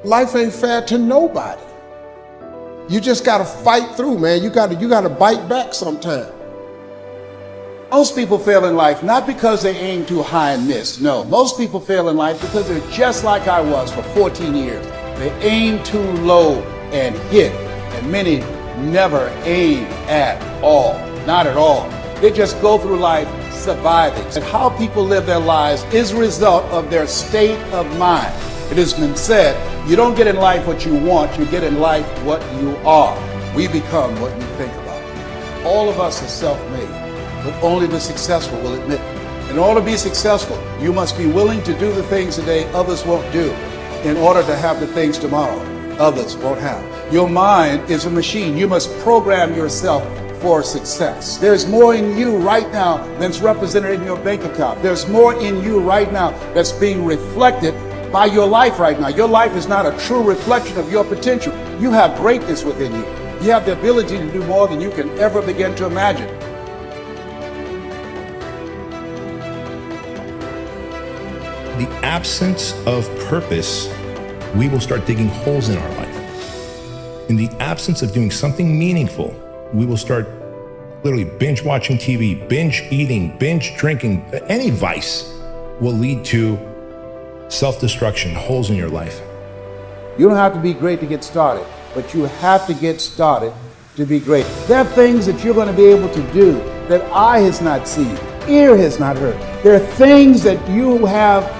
Life ain't fair to nobody. You just gotta fight through, man. You gotta bite back sometime. Most people fail in life not because they aim too high and miss. No, most people fail in life because they're just like I was for 14 years. They aim too low and hit, and many never aim at all, not at all. They just go through life surviving. And how people live their lives is a result of their state of mind. It has been said, you don't get in life what you want, you get in life what you are. We become what we think about. All of us are self-made, but only the successful will admit it. In order to be successful, you must be willing to do the things today others won't do in order to have the things tomorrow others won't have. Your mind is a machine. You must program yourself for success. There's more in you right now than's represented in your bank account. There's more in you right now that's being reflected by your life right now. Your life is not a true reflection of your potential. You have greatness within you. You have the ability to do more than you can ever begin to imagine. The absence of purpose, we will start digging holes in our life. In the absence of doing something meaningful, we will start literally binge watching TV, binge eating, binge drinking. Any vice will lead to self-destruction, holes in your life. You don't have to be great to get started, but you have to get started to be great. There are things that you're going to be able to do that eye has not seen, ear has not heard. There are things that you have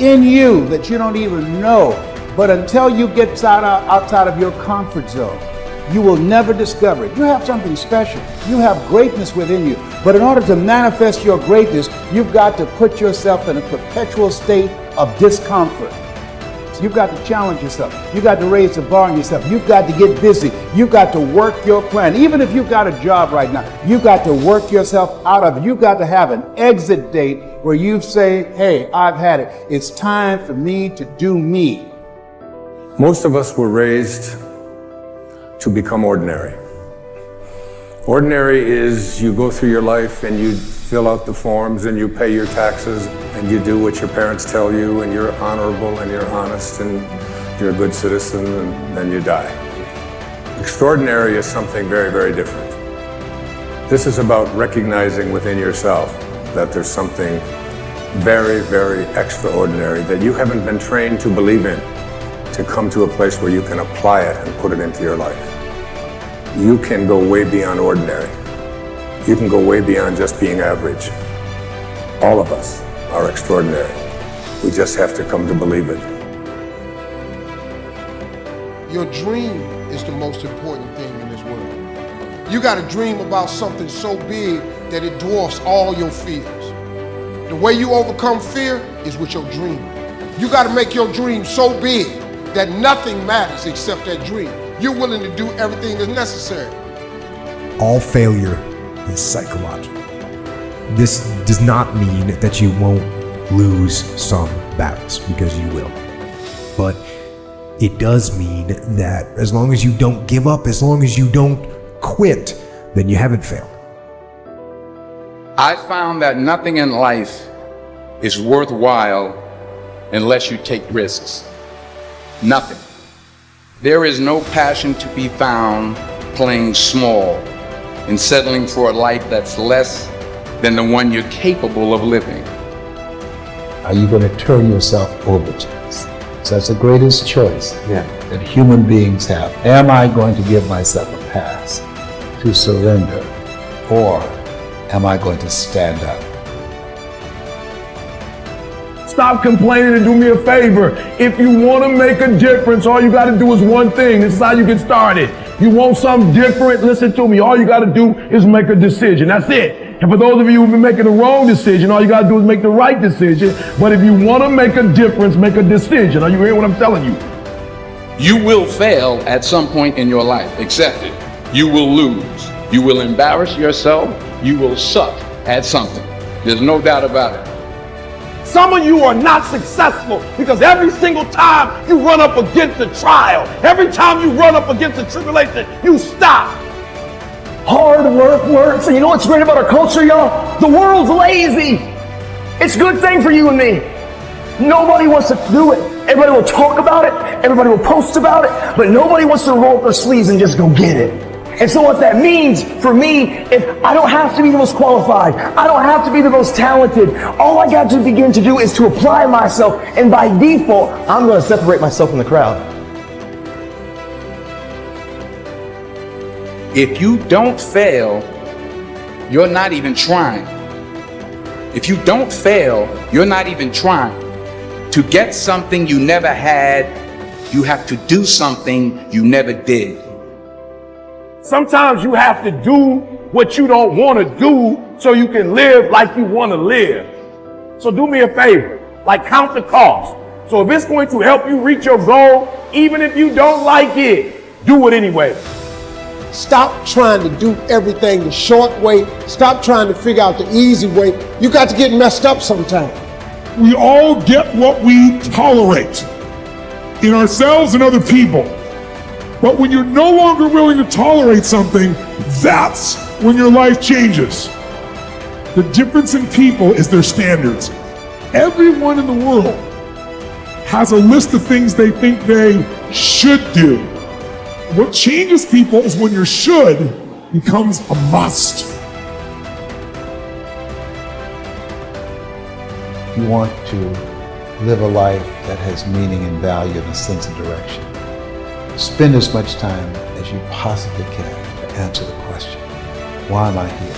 in you that you don't even know. But until you get outside of your comfort zone, you will never discover it. You have something special. You have greatness within you. But in order to manifest your greatness, you've got to put yourself in a perpetual state of discomfort. So you've got to challenge yourself. You've got to raise the bar on yourself. You've got to get busy. You've got to work your plan. Even if you've got a job right now, you've got to work yourself out of it. You've got to have an exit date where you say, hey, I've had it. It's time for me to do me. Most of us were raised to become ordinary. Ordinary is you go through your life and you fill out the forms and you pay your taxes and you do what your parents tell you and you're honorable and you're honest and you're a good citizen and then you die. Extraordinary is something very, very different. This is about recognizing within yourself that there's something very, very extraordinary that you haven't been trained to believe in, to come to a place where you can apply it and put it into your life. You can go way beyond ordinary. You can go way beyond just being average. All of us are extraordinary. We just have to come to believe it. Your dream is the most important thing in this world. You got to dream about something so big that it dwarfs all your fears. The way you overcome fear is with your dream. You got to make your dream so big that nothing matters except that dream. You're willing to do everything that's necessary. All failure is psychological. This does not mean that you won't lose some battles, because you will. But it does mean that as long as you don't give up, as long as you don't quit, then you haven't failed. I found that nothing in life is worthwhile unless you take risks. Nothing. There is no passion to be found playing small and settling for a life that's less than the one you're capable of living. Are you going to turn yourself over to this? So that's the greatest choice that human beings have. Am I going to give myself a pass to surrender, or am I going to stand up? Stop complaining and do me a favor. If you want to make a difference, all you got to do is one thing. This is how you get started. You want something different? Listen to me. All you got to do is make a decision. That's it. And for those of you who've been making the wrong decision, all you got to do is make the right decision. But if you want to make a difference, make a decision. Are you hearing what I'm telling you? You will fail at some point in your life. Accept it. You will lose. You will embarrass yourself. You will suck at something. There's no doubt about it. Some of you are not successful because every single time you run up against a trial, every time you run up against a tribulation, you stop. Hard work works. And you know what's great about our culture, y'all? The world's lazy. It's a good thing for you and me. Nobody wants to do it. Everybody will talk about it, everybody will post about it, but nobody wants to roll up their sleeves and just go get it. And so what that means for me is I don't have to be the most qualified. I don't have to be the most talented. All I got to begin to do is to apply myself, and by default, I'm going to separate myself from the crowd. If you don't fail, you're not even trying. If you don't fail, you're not even trying. To get something you never had, you have to do something you never did. Sometimes you have to do what you don't want to do so you can live like you want to live. So do me a favor, like count the cost. So if it's going to help you reach your goal, even if you don't like it, do it anyway. Stop trying to do everything the short way. Stop trying to figure out the easy way. You got to get messed up sometimes. We all get what we tolerate in ourselves and other people. But when you're no longer willing to tolerate something, that's when your life changes. The difference in people is their standards. Everyone in the world has a list of things they think they should do. What changes people is when your should becomes a must. If you want to live a life that has meaning and value and a sense of direction, spend as much time as you possibly can to answer the question, why am I here?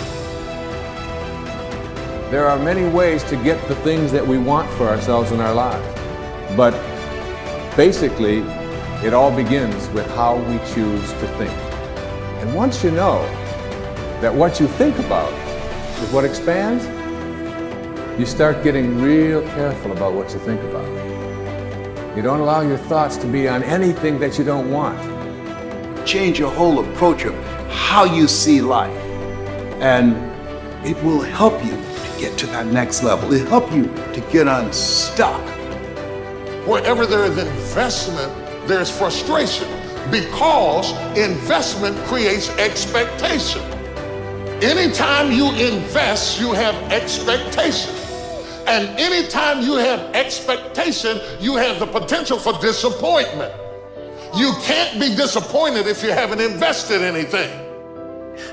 There are many ways to get the things that we want for ourselves in our lives. But basically, it all begins with how we choose to think. And once you know that what you think about is what expands, you start getting real careful about what you think about. You don't allow your thoughts to be on anything that you don't want. Change your whole approach of how you see life, and it will help you to get to that next level. It'll help you to get unstuck. Wherever there is investment, there's frustration, because investment creates expectation. Anytime you invest, you have expectation. And anytime you have expectation, you have the potential for disappointment. You can't be disappointed if you haven't invested anything.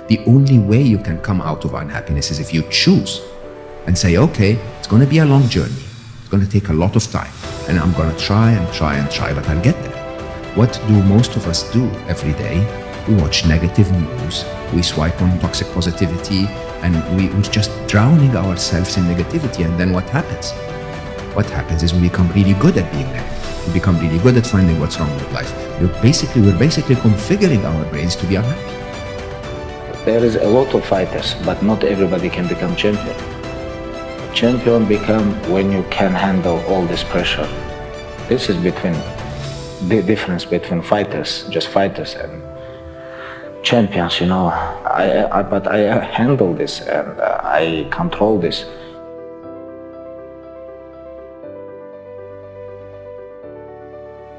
The only way you can come out of unhappiness is if you choose and say, okay, it's going to be a long journey. It's going to take a lot of time. And I'm going to try and try and try, but I'll get there. What do most of us do every day? We watch negative news, we swipe on toxic positivity, and we're just drowning ourselves in negativity. And then what happens? What happens is we become really good at being negative. We become really good at finding what's wrong with life. We're basically configuring our brains to be unhappy. There is a lot of fighters, but not everybody can become champion. Champion become when you can handle all this pressure. This is the difference between fighters, just fighters, and champions, you know. But I handle this and I control this.